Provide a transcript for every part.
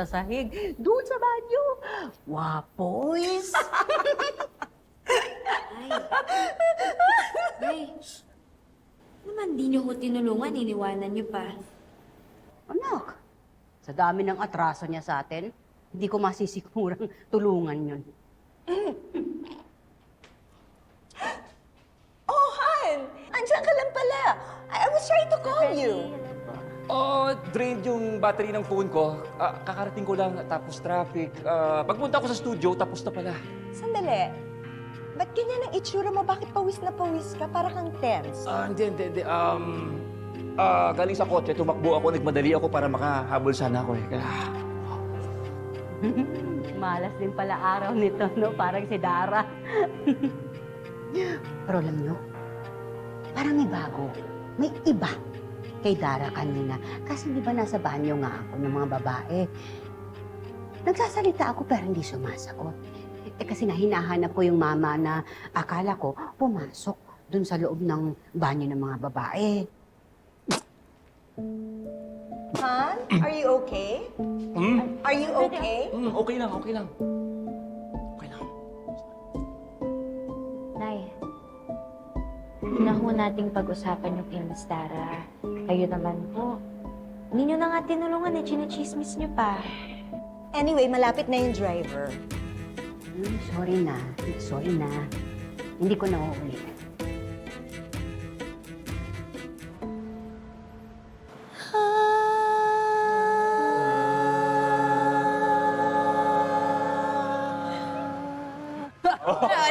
sa sahig. Doon sa banyo. Wapoys! Ay, naman di niyo ko tinulungan, iniwanan niyo pa. Anak, sa dami ng atraso niya sa atin, hindi ko masisigurang tulungan yun. Oh, Han! Andiyan ka lang pala. I was trying to call you. Drained yung battery ng phone ko. Kakarating ko lang, tapos traffic. Pagpunta ko sa studio, tapos na pala. Sandali. Ba't ganyan ang itsura mo? Bakit pawis na pawis ka? Para kang tense. Hindi. Galing sa kotse, tumakbo ako, nagmadali ako para makahabol sana ako eh. Malas din pala araw nito, no? Parang si Dara. Pero alam nyo, parang may bago. May iba kay Dara kanina. Kasi di ba nasa banyo nga ako ng mga babae. Nagsasalita ako pero hindi sumasagot. Kasi nga hinahanap ko yung mama na akala ko pumasok dun sa loob ng banyo ng mga babae. Han? Are you okay? Are you okay? Okay lang. Okay lang. Nay, una ho nating pag-usapan yung kay Miss Dara. Kayo naman po. Hindi niyo na nga tinulungan eh, chinachismis niyo pa. Anyway, malapit na yung driver. Sorry na. Hindi ko na uulit.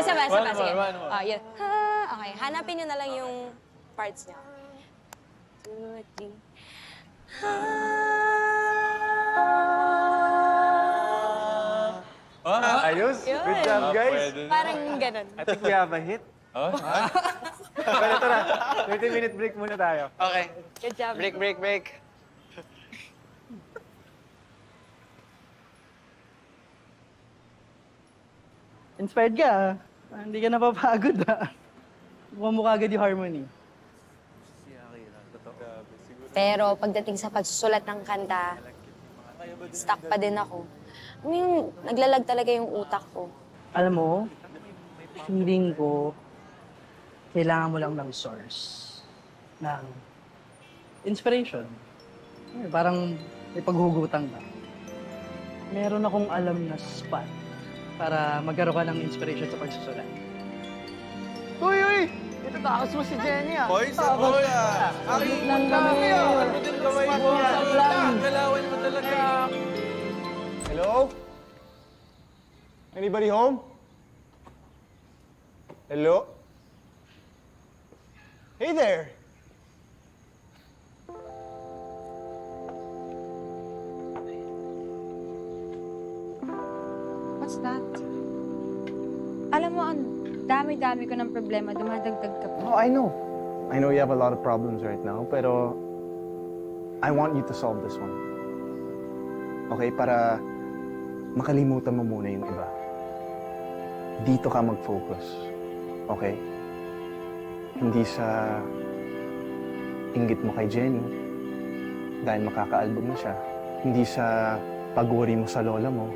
Sama. Sige. Yun. Okay, hanapin nyo na lang yung parts niya. 2, 3. Ayos. Good job, guys. Parang ganun. I think we have a hit. Pero tara, 30-minute break muna tayo. Okay. Good job. Break. Inspired ka, ah. Hindi ka napapagod, ah. Mukhang mukha agad yung harmony. Pero pagdating sa pagsusulat ng kanta, stuck pa din ako. I mean, naglalag talaga yung utak ko. Alam mo, feeling ko, kailangan mo lang ng source. Ng inspiration. Parang may paghugutan ka. Meron akong alam na spot para magkaroon ka ng inspiration sa pagsusulat. Uy! Ito takas mo si Jenny, ah. Hoy, sa bola! Lang kami. Ano din gawin mo? Galawan mo talaga. Hello? Anybody home? Hello? Hey there! What's that? Alam mo, ang dami-dami ko ng problema, dumadagdag ka pa. Oh, I know. I know you have a lot of problems right now, pero I want you to solve this one. Okay, para makalimutan mo muna yung iba. Dito ka mag-focus. Okay? Hindi sa inggit mo kay Jenny dahil makaka-album na siya. Hindi sa pag-worry mo sa lola mo.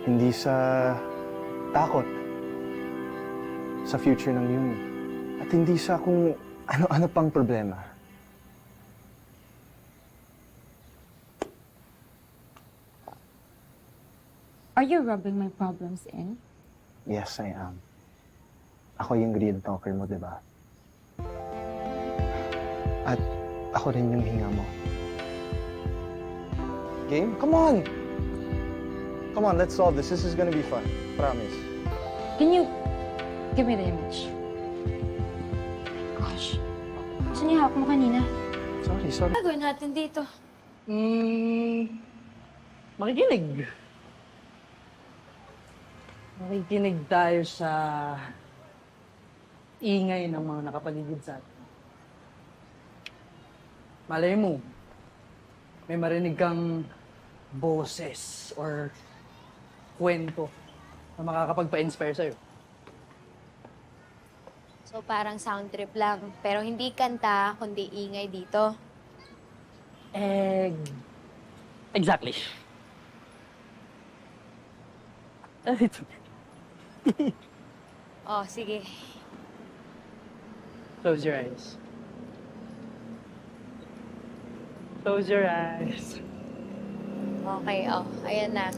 Hindi sa takot sa future ng Yumi. At hindi sa kung ano-ano pang problema. Are you rubbing my problems in? Yes, I am. Ako yung real talker mo, di ba? At ako rin yung hinga mo. Game? Come on! Come on, let's solve this. This is gonna be fun. Promise. Can you give me the image? Gosh. Saan niya hawak mo kanina? Sorry. Ano gagawin natin dito? Makikinig. Makikinig tayo sa ingay ng mga nakapaligid sa atin. Malay mo, may marinig kang boses or kwento na makakapagpa-inspire sa'yo. So parang sound trip lang, pero hindi kanta, kundi ingay dito. Exactly. Ito. Oh, sige. Close your eyes. Close your eyes. Okay, oh. Ayan na.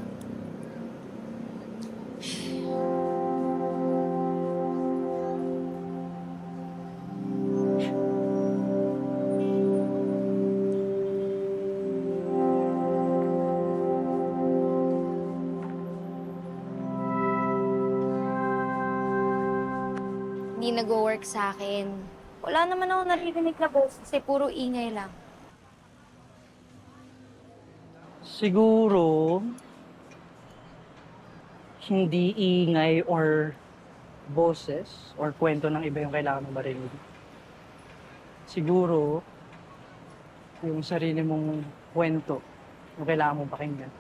Hindi nag-work sa akin. Wala naman ako naririnig na boses kasi puro ingay lang. Siguro, hindi ingay or boses or kwento ng iba yung kailangan mo marinig. Siguro, yung sarili mong kwento yung kailangan mong pakinggan.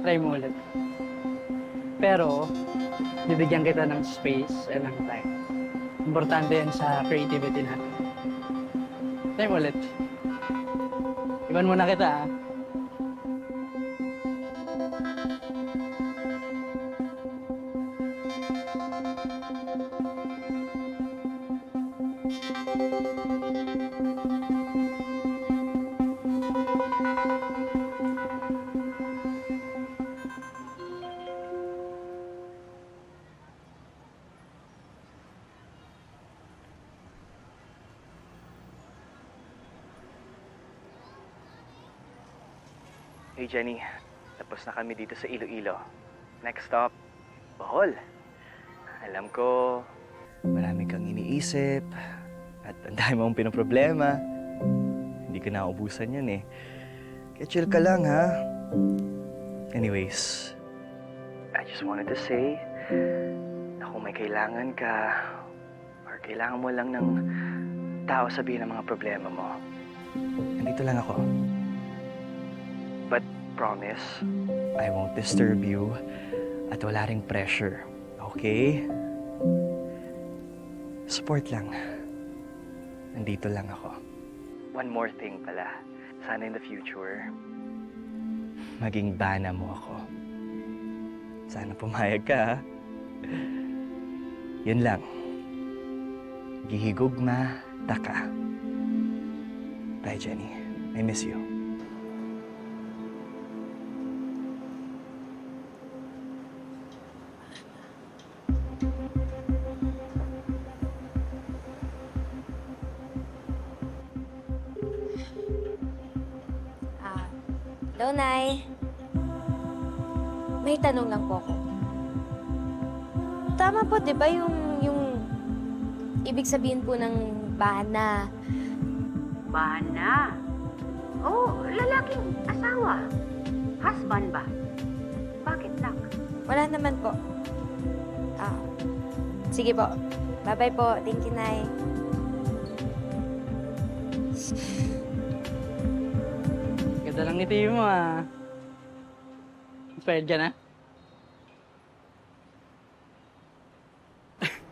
Try mo ulit. Pero, bibigyan kita ng space and ng time. Importante yan sa creativity natin. Try mo ulit. Iwan muna kita, ah. Hey Jenny, tapos na kami dito sa Iloilo. Next stop, Bohol. Alam ko, marami kang iniisip at ang dami mong pinoproblema. Hindi ko naubusan yun eh. Kaya chill ka lang ha. Anyways, I just wanted to say na kung may kailangan ka or kailangan mo lang ng tao sabihin ang mga problema mo, nandito lang ako. But promise, I won't disturb you at wala ring pressure. Okay? Support lang. Nandito lang ako. One more thing pala. Sana in the future, maging bana mo ako. Sana pumayag ka, ha? Yun lang. Gihigugma, taka. Bye, Jenny. I miss you. Hello, Nay. May tanong lang po ako. Tama po, di ba, yung ibig sabihin po ng bana? Bana? Oh, lalaking asawa. Husband ba? Bakit, nak? Wala naman po. Sige po. Bye-bye po. Thank you, Nay. Ganda lang ngiti mo, ah. Inspired ka na?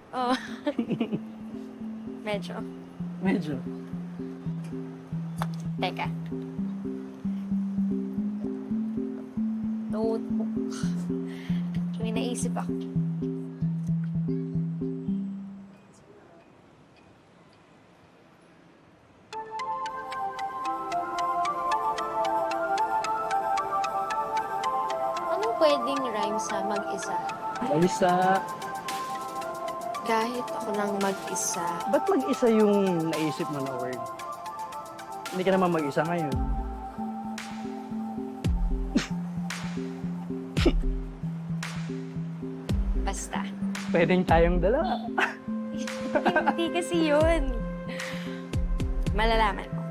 Oh. Medyo. Medyo. Teka. Notebook. May naisip ako. Anong pwedeng rhyme sa mag-isa? Mag-isa. Kahit ako nang mag-isa. Ba't mag-isa yung naisip mo na word? Hindi ka naman mag-isa ngayon. Basta. Pwedeng tayong dalawa. Hindi kasi yun. Malalaman mo.